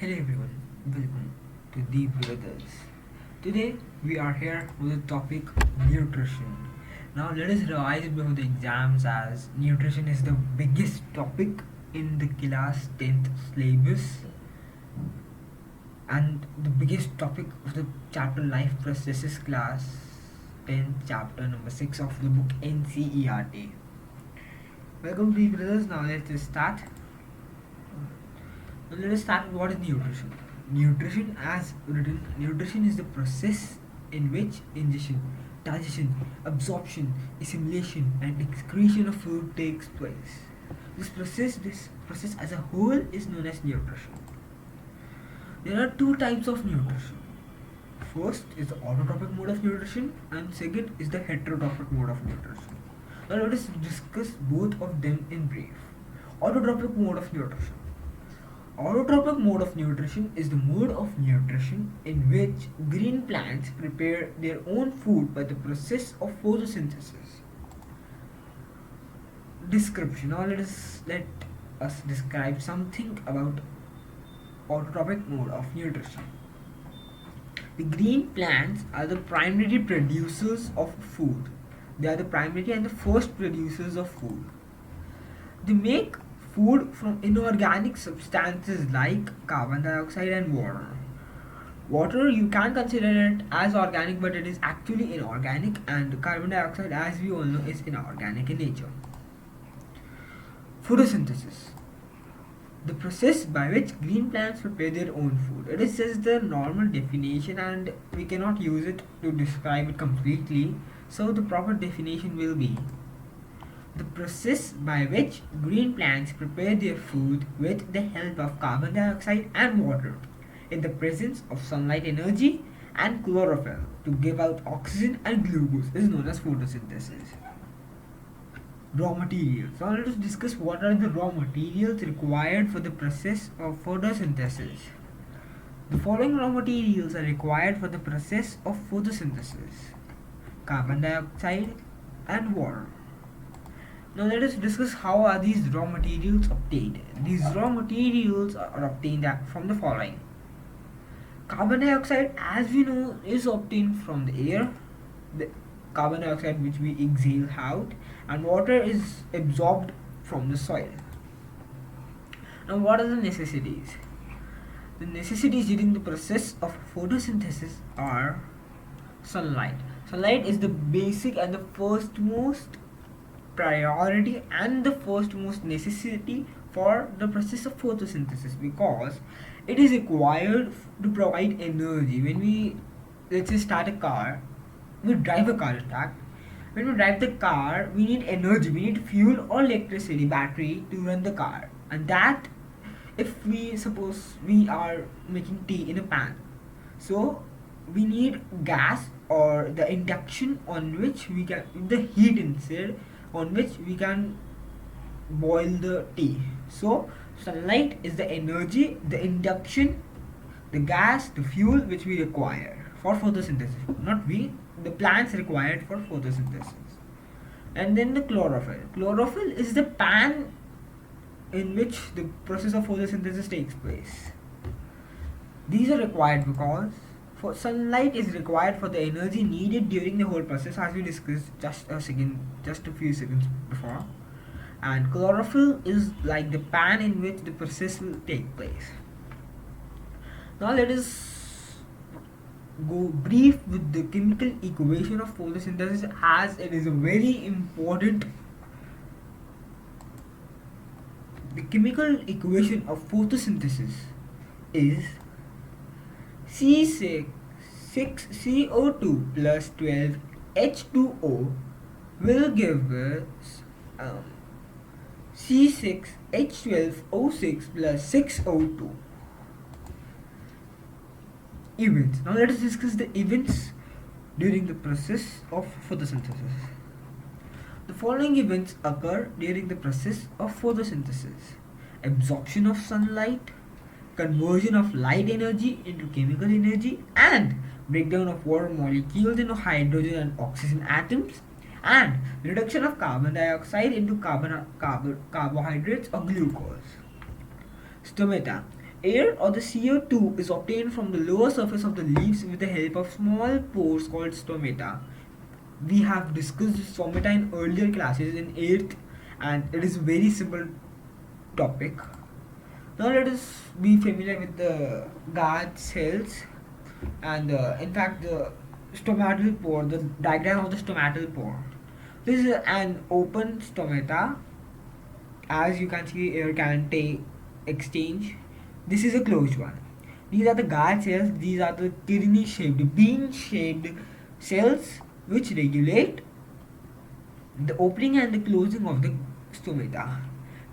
Hello everyone, welcome to Deep Brothers. Today we are here with the topic nutrition. Now let us revise before the exams as nutrition is the biggest topic in the class 10th syllabus and the biggest topic of the chapter life processes class 10 chapter number 6 of the book NCERT. Welcome Deep Brothers. Now let's just start. Now let us start with what is nutrition. Nutrition, as written, nutrition is the process in which ingestion, digestion, absorption, assimilation, and excretion of food takes place. This process as a whole is known as nutrition. There are two types of nutrition. First is the autotrophic mode of nutrition, and second is the heterotrophic mode of nutrition. Now let us discuss both of them in brief. Autotrophic mode of nutrition. Autotrophic mode of nutrition is the mode of nutrition in which green plants prepare their own food by the process of photosynthesis. Description. Now let us describe something about autotrophic mode of nutrition. The green plants are the primary producers of food. They are the primary and the first producers of food. They make food from inorganic substances like carbon dioxide and water. Water, you can consider it as organic, but it is actually inorganic, and carbon dioxide, as we all know, is inorganic in nature. Photosynthesis, the process by which green plants prepare their own food. It is just the normal definition and we cannot use it to describe it completely, so the proper definition will be the process by which green plants prepare their food with the help of carbon dioxide and water in the presence of sunlight energy and chlorophyll to give out oxygen and glucose is known as photosynthesis. Raw materials. Now let us discuss what are the raw materials required for the process of photosynthesis. The following raw materials are required for the process of photosynthesis: carbon dioxide and water. Now let us discuss how are these raw materials obtained. These raw materials are obtained from the following. Carbon dioxide, as we know, is obtained from the air, the carbon dioxide which we exhale out, and water is absorbed from the soil. Now what are the necessities? The necessities during the process of photosynthesis are sunlight. Sunlight is the basic and the first most priority and the first most necessity for the process of photosynthesis, because it is required to provide energy. When we, let's say, start a car, we drive a car in fact, when we drive the car we need energy, we need fuel or electricity, battery to run the car. And that, if we suppose we are making tea in a pan, so we need gas or the induction on which we can, the heat instead, on which we can boil the tea. So sunlight is the energy, the induction, the gas, the fuel which we require for photosynthesis. Not we, the plants required for photosynthesis. And then the chlorophyll. Chlorophyll is the pan in which the process of photosynthesis takes place. These are required because sunlight is required for the energy needed during the whole process, as we discussed just a few seconds before. And chlorophyll is like the pan in which the process will take place. Now let us go brief with the chemical equation of photosynthesis, as it is a very important. The chemical equation of photosynthesis is C6CO2 plus 12 H2O will give us C6H12O6 plus 6O2. Events. Now let us discuss the events during the process of photosynthesis. The following events occur during the process of photosynthesis: absorption of sunlight, conversion of light energy into chemical energy, and breakdown of water molecules into hydrogen and oxygen atoms, and reduction of carbon dioxide into carbohydrates or glucose. Stomata. air or the CO2 is obtained from the lower surface of the leaves with the help of small pores called stomata. We have discussed stomata in earlier classes in 8th, and it is a very simple topic. Now let us be familiar with the guard cells and in fact the stomatal pore, the diagram of the stomatal pore. This is an open stomata. As you can see, air can take exchange. This is a closed one. These are the guard cells. These are the kidney shaped, bean shaped cells which regulate the opening and the closing of the stomata.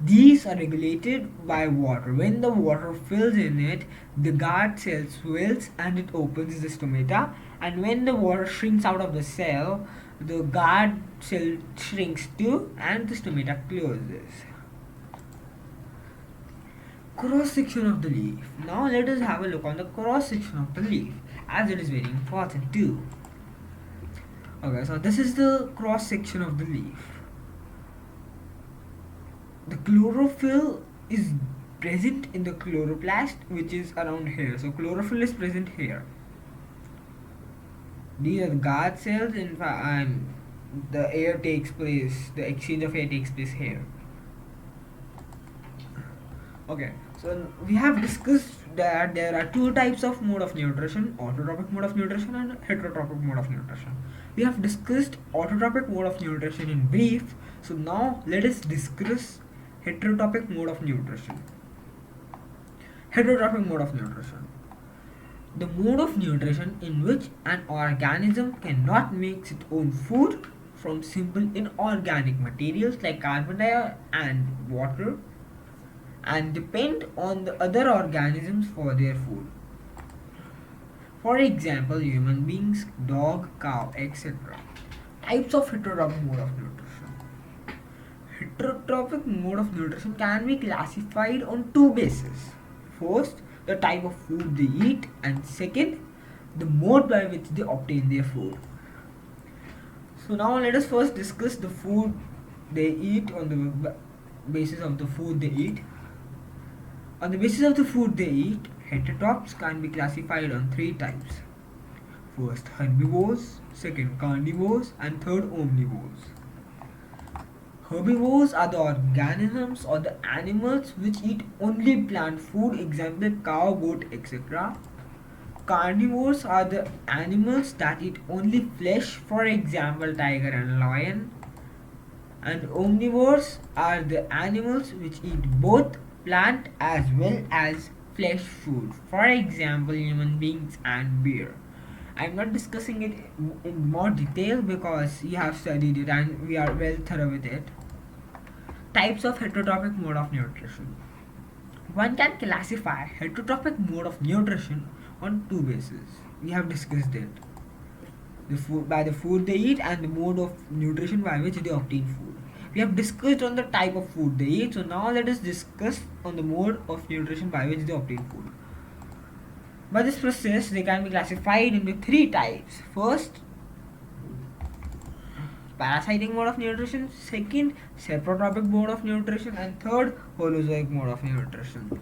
These are regulated by water. When the water fills in it, the guard cell swells and it opens the stomata. And when the water shrinks out of the cell, the guard cell shrinks too and the stomata closes. Cross section of the leaf. Now let us have a look on the cross section of the leaf, as it is very important too. Okay, so this is the cross section of the leaf. The chlorophyll is present in the chloroplast, which is around here. So chlorophyll is present here. These are the guard cells, and the air takes place, the exchange of air takes place here. Okay, so we have discussed that there are two types of mode of nutrition: autotrophic mode of nutrition and heterotrophic mode of nutrition. We have discussed autotrophic mode of nutrition in brief, so now let us discuss heterotrophic mode of nutrition. Heterotrophic mode of nutrition. The mode of nutrition in which an organism cannot make its own food from simple inorganic materials like carbon dioxide and water, and depend on the other organisms for their food. For example, human beings, dog, cow, etc. Types of heterotrophic mode of nutrition. Heterotrophic mode of nutrition can be classified on two bases. First, the type of food they eat, and second, the mode by which they obtain their food. So now let us first discuss the food they eat on the basis of the food they eat. On the basis of the food they eat, heterotrophs can be classified on three types. First, herbivores, second, carnivores, and third, omnivores. Herbivores are the organisms or the animals which eat only plant food, example cow, goat, etc. Carnivores are the animals that eat only flesh, for example tiger and lion. And omnivores are the animals which eat both plant as well as flesh food, for example human beings and bear. I am not discussing it in more detail because you have studied it and we are well thorough with it. Types of heterotrophic mode of nutrition. One can classify heterotrophic mode of nutrition on two bases. We have discussed it. The food, by the food they eat, and the mode of nutrition by which they obtain food. We have discussed on the type of food they eat, so now let us discuss on the mode of nutrition by which they obtain food. By this process, they can be classified into three types. First, parasitic mode of nutrition, second, saprotrophic mode of nutrition, and third, holozoic mode of nutrition.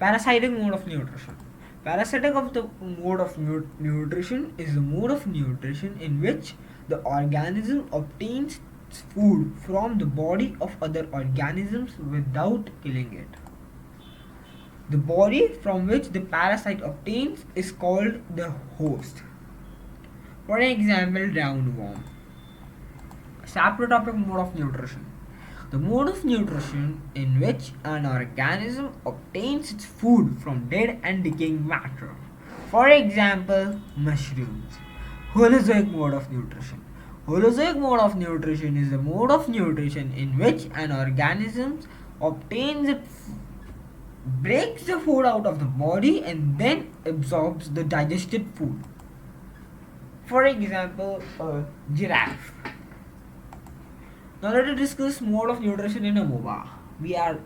Parasitic mode of nutrition. Parasitic of the mode of nutrition is the mode of nutrition in which the organism obtains food from the body of other organisms without killing it. The body from which the parasite obtains is called the host. For example, roundworm. Saprotrophic mode of nutrition. The mode of nutrition in which an organism obtains its food from dead and decaying matter. For example, mushrooms. Holozoic mode of nutrition. Holozoic mode of nutrition is the mode of nutrition in which an organism breaks the food out of the body and then absorbs the digested food. For example, a giraffe. Now let us discuss mode of nutrition in amoeba. We are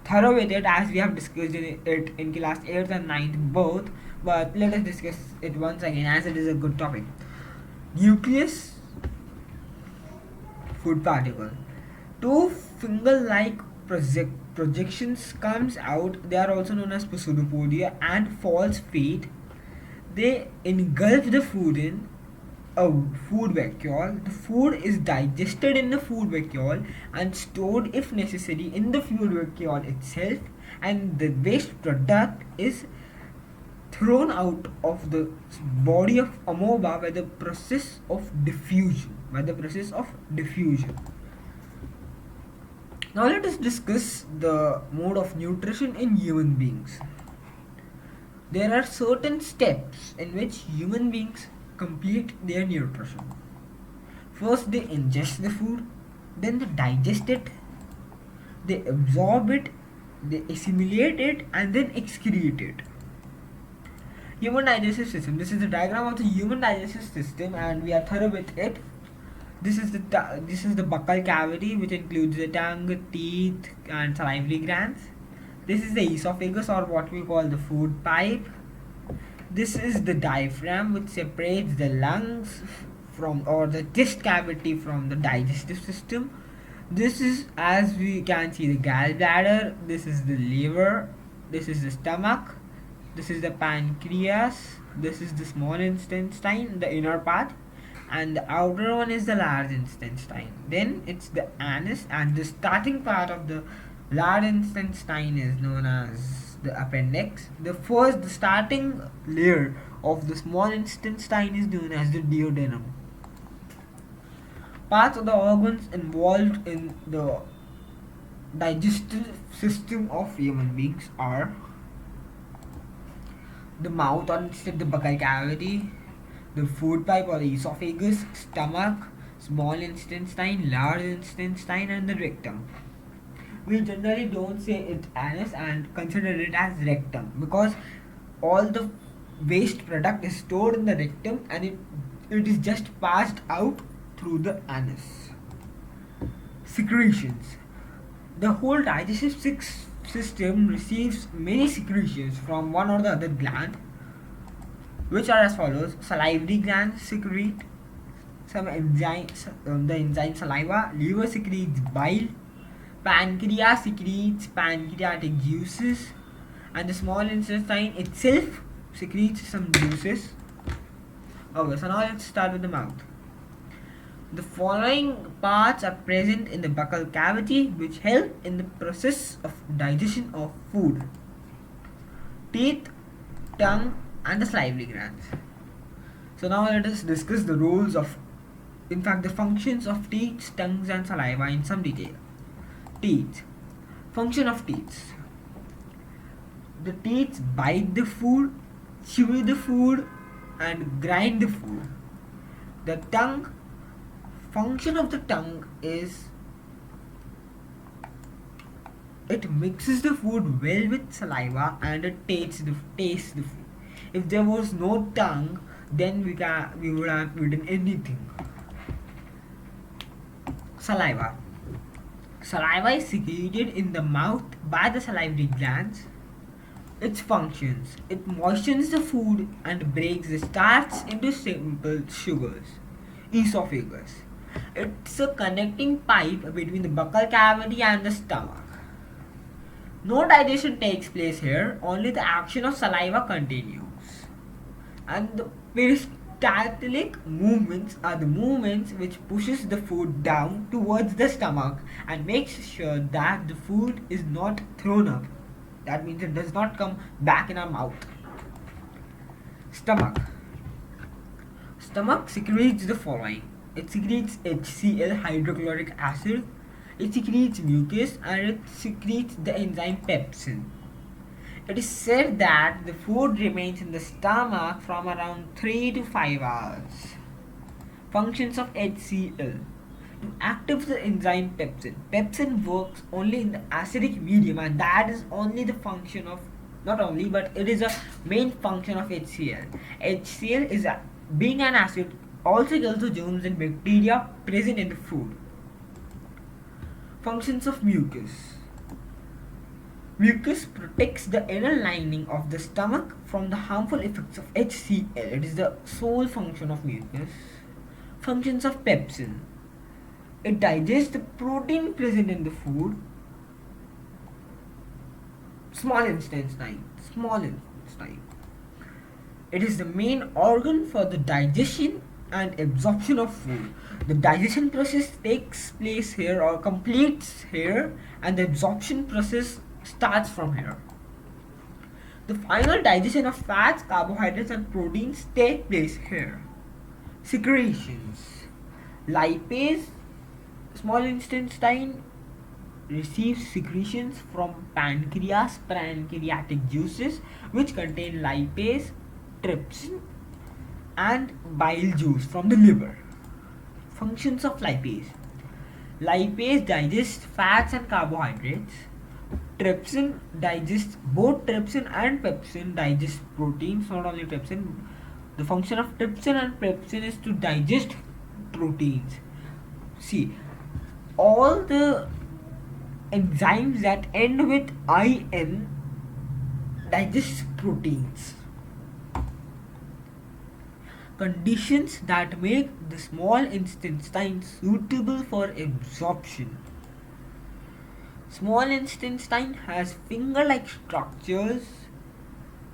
thorough with it as we have discussed it in class 8th and 9th both, but let us discuss it once again as it is a good topic. Nucleus, food particle. Two finger-like projections comes out, they are also known as pseudopodia and false fate. They engulf the food in a food vacuole. The food is digested in the food vacuole and stored, if necessary, in the food vacuole itself, and the waste product is thrown out of the body of amoeba by the process of diffusion. Now let us discuss the mode of nutrition in human beings. There are certain steps in which human beings complete their nutrition. First, they ingest the food, then they digest it, they absorb it, they assimilate it, and then excrete it. Human digestive system. This is the diagram of the human digestive system, and we are thorough with it. This is the buccal cavity, which includes the tongue, teeth, and salivary glands. This is the esophagus, or what we call the food pipe. This is the diaphragm, which separates the lungs from, or the chest cavity from, the digestive system. This is, as we can see, the gallbladder. This is the liver. This is the stomach. This is the pancreas. This is the small intestine, the inner part, and the outer one is the large intestine. Then it's the anus, and the starting part of the large intestine is known as the appendix. The starting layer of the small intestine is known as the duodenum. Parts of the organs involved in the digestive system of human beings are the mouth, or instead the buccal cavity, the food pipe or the esophagus, stomach, small intestine, large intestine, and the rectum. We generally don't say it anus and consider it as rectum, because all the waste product is stored in the rectum and it is just passed out through the anus. Secretions. The whole digestive system receives many secretions from one or the other gland, which are as follows. Salivary glands secrete some enzymes, the enzyme saliva. Liver secretes bile. Pancreas secretes pancreatic juices, and the small intestine itself secretes some juices. Okay, so now let's start with the mouth. The following parts are present in the buccal cavity, which help in the process of digestion of food: teeth, tongue, and the salivary glands. So now let us discuss the roles of, the functions of teeth, tongues, and saliva in some detail. Teeth. Function of teeth. The teeth bite the food, chew the food, and grind the food. The tongue. Function of the tongue is it mixes the food well with saliva and it tastes the food. If there was no tongue, then we would have eaten anything. Saliva. Saliva is secreted in the mouth by the salivary glands. Its functions: it moistens the food and breaks the starch into simple sugars. Esophagus. It's a connecting pipe between the buccal cavity and the stomach. No digestion takes place here, only the action of saliva continues. And the peristaltic movements are the movements which pushes the food down towards the stomach and makes sure that the food is not thrown up. That means it does not come back in our mouth. Stomach. Stomach secretes the following. It secretes HCl, hydrochloric acid. It secretes mucus, and it secretes the enzyme pepsin. It is said that the food remains in the stomach from around 3 to 5 hours. Functions of HCl. To activate the enzyme pepsin. Pepsin works only in the acidic medium, and that is only the function of, not only, but it is a main function of HCl. HCl is being an acid, also kills the germs and bacteria present in the food. Functions of mucus. Mucus protects the inner lining of the stomach from the harmful effects of HCl. It is the sole function of mucus. Functions of pepsin. It digests the protein present in the food. Small intestine. Small intestine. It is the main organ for the digestion and absorption of food. The digestion process takes place here or completes here, and the absorption process starts from here. The final digestion of fats, carbohydrates, and proteins take place here. Secretions. Lipase, small intestine, receives secretions from pancreas, pancreatic juices, which contain lipase, trypsin, and bile juice from the liver. Functions of lipase. Lipase digests fats and carbohydrates. Trypsin digests both trypsin and pepsin digest proteins, not only trypsin. The function of trypsin and pepsin is to digest proteins. See, all the enzymes that end with IN digest proteins. Conditions that make the small intestine suitable for absorption. Small intestine has finger-like structures.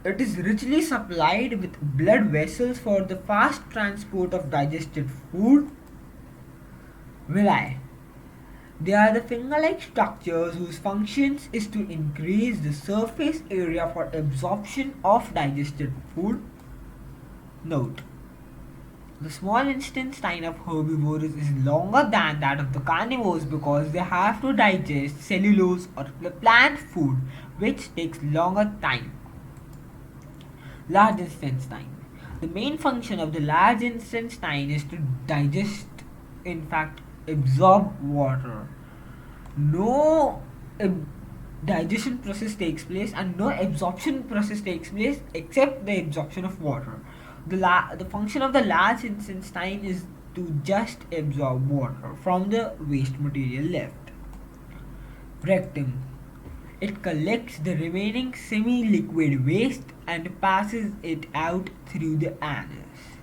It is richly supplied with blood vessels for the fast transport of digested food. Villi. They are the finger-like structures whose functions is to increase the surface area for absorption of digested food. Note: the small intestine of herbivores is longer than that of the carnivores because they have to digest cellulose or plant food, which takes longer time. Large intestine. The main function of the large intestine is to digest, in fact, absorb water. No digestion process takes place and no absorption process takes place except the absorption of water. The function of the large intestine is to just absorb water from the waste material left. Rectum. It collects the remaining semi-liquid waste and passes it out through the anus.